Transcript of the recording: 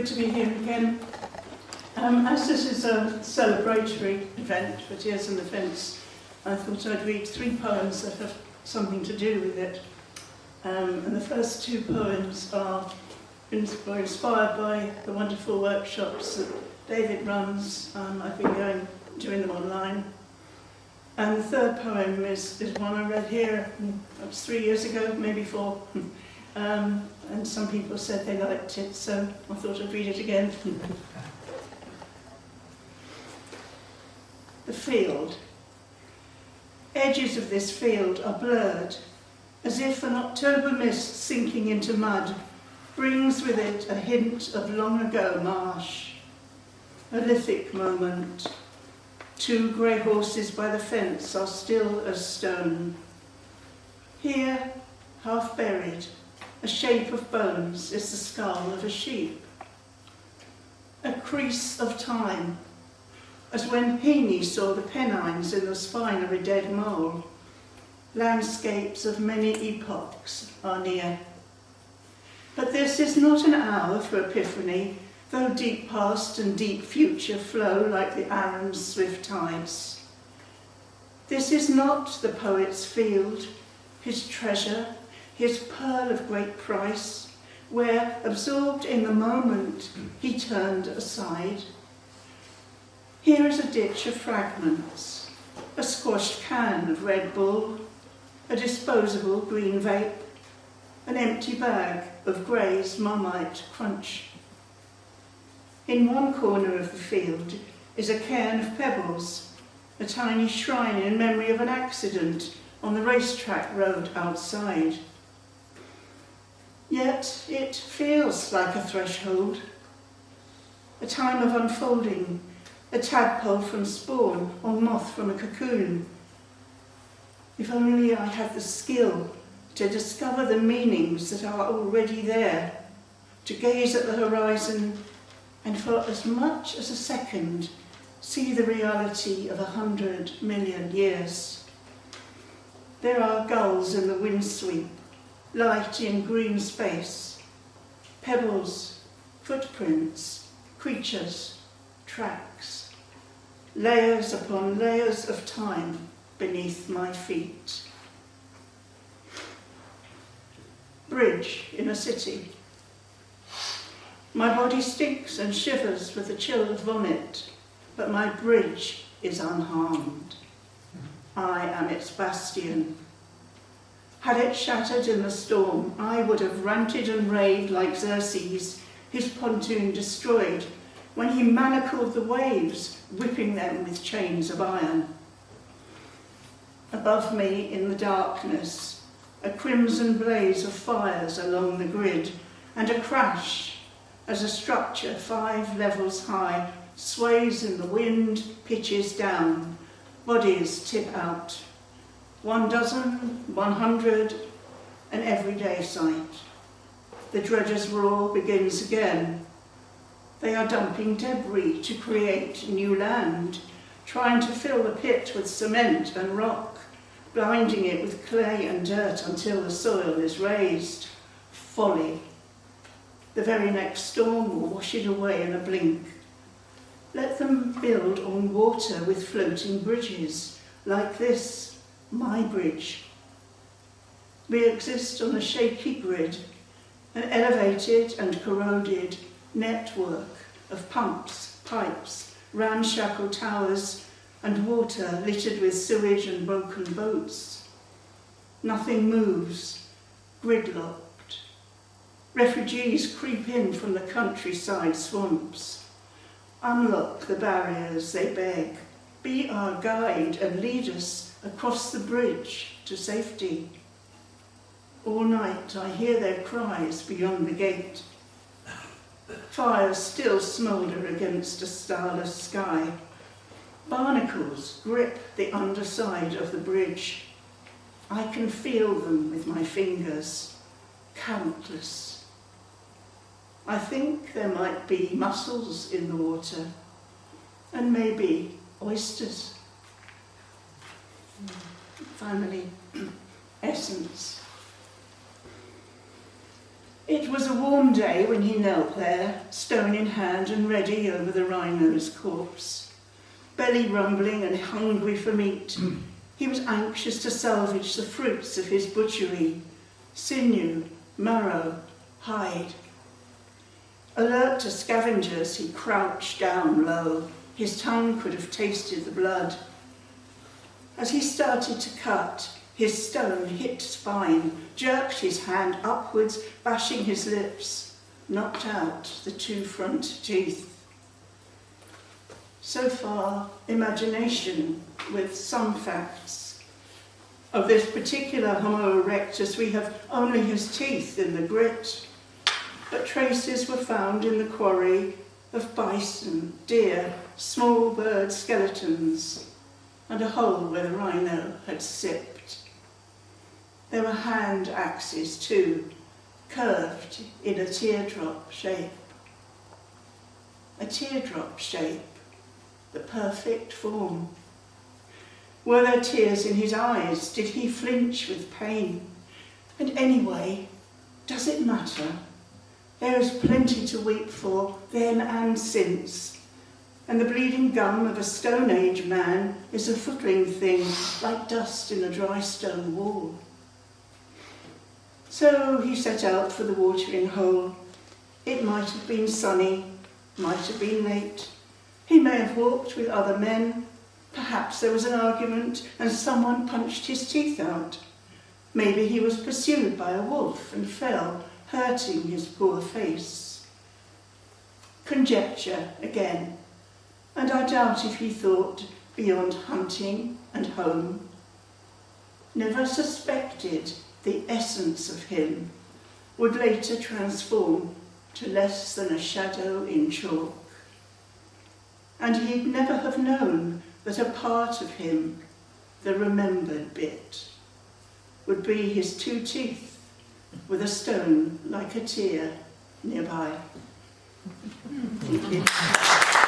good to be here again. As this is a celebratory event for Tears on the Fence, I thought I'd read 3 poems that have something to do with it. And the first 2 poems were inspired by the wonderful workshops that David runs. I've been doing them online. And the third poem is one I read here, that was 3 years ago, maybe 4. And some people said they liked it, so I thought I'd read it again. The field. Edges of this field are blurred, as if an October mist sinking into mud brings with it a hint of long ago marsh. A lithic moment. 2 grey horses by the fence are still as stone. Here, half buried, a shape of bones is the skull of a sheep. A crease of time, as when Heaney saw the pennines in the spine of a dead mole. Landscapes of many epochs are near. But this is not an hour for epiphany, though deep past and deep future flow like the Arun's swift tides. This is not the poet's field, his treasure, his pearl of great price, where, absorbed in the moment, he turned aside. Here is a ditch of fragments, a squashed can of Red Bull, a disposable green vape, an empty bag of Grey's Marmite Crunch. In one corner of the field is a cairn of pebbles, a tiny shrine in memory of an accident on the racetrack road outside. Yet it feels like a threshold, a time of unfolding, a tadpole from spawn or moth from a cocoon. If only I had the skill to discover the meanings that are already there, to gaze at the horizon and for as much as a second see the reality of 100 million years. There are gulls in the windsweep, light in green space, pebbles, footprints, creatures, tracks, layers upon layers of time beneath my feet. Bridge in a city. My body stinks and shivers with the chill of vomit, but my bridge is unharmed. I am its bastion. Had it shattered in the storm, I would have ranted and raved like Xerxes, his pontoon destroyed, when he manacled the waves, whipping them with chains of iron. Above me in the darkness, a crimson blaze of fires along the grid, and a crash as a structure 5 levels high sways in the wind, pitches down, bodies tip out. 1 dozen, 100, an everyday sight. The dredger's roar begins again. They are dumping debris to create new land, trying to fill the pit with cement and rock, blinding it with clay and dirt until the soil is raised. Folly. The very next storm will wash it away in a blink. Let them build on water with floating bridges, like this, my bridge. We exist on a shaky grid, an elevated and corroded network of pumps, pipes, ramshackle towers, and water littered with sewage and broken boats. Nothing moves, gridlocked. Refugees creep in from the countryside swamps. Unlock the barriers, they beg. Be our guide and lead us across the bridge to safety. All night I hear their cries beyond the gate. Fires still smoulder against a starless sky. Barnacles grip the underside of the bridge. I can feel them with my fingers, countless. I think there might be mussels in the water, and maybe oysters. Finally, essence. It was a warm day when he knelt there, stone in hand and ready over the rhino's corpse. Belly rumbling and hungry for meat, he was anxious to salvage the fruits of his butchery: sinew, marrow, hide. Alert to scavengers, he crouched down low. His tongue could have tasted the blood. As he started to cut, his stone hit spine, jerked his hand upwards, bashing his lips, knocked out the 2 front teeth. So far, imagination with some facts. Of this particular Homo erectus, we have only his teeth in the grit, but traces were found in the quarry of bison, deer, small bird skeletons, and a hole where the rhino had sipped. There were hand axes too, curved in a teardrop shape. A teardrop shape, the perfect form. Were there tears in his eyes? Did he flinch with pain? And anyway, does it matter? There is plenty to weep for, then and since. And the bleeding gum of a Stone Age man is a footling thing, like dust in a dry stone wall. So he set out for the watering hole. It might have been sunny, might have been late. He may have walked with other men. Perhaps there was an argument and someone punched his teeth out. Maybe he was pursued by a wolf and fell, hurting his poor face. Conjecture again, and I doubt if he thought beyond hunting and home. Never suspected the essence of him would later transform to less than a shadow in chalk. And he'd never have known that a part of him, the remembered bit, would be his 2 teeth with a stone like a tear nearby. Thank you.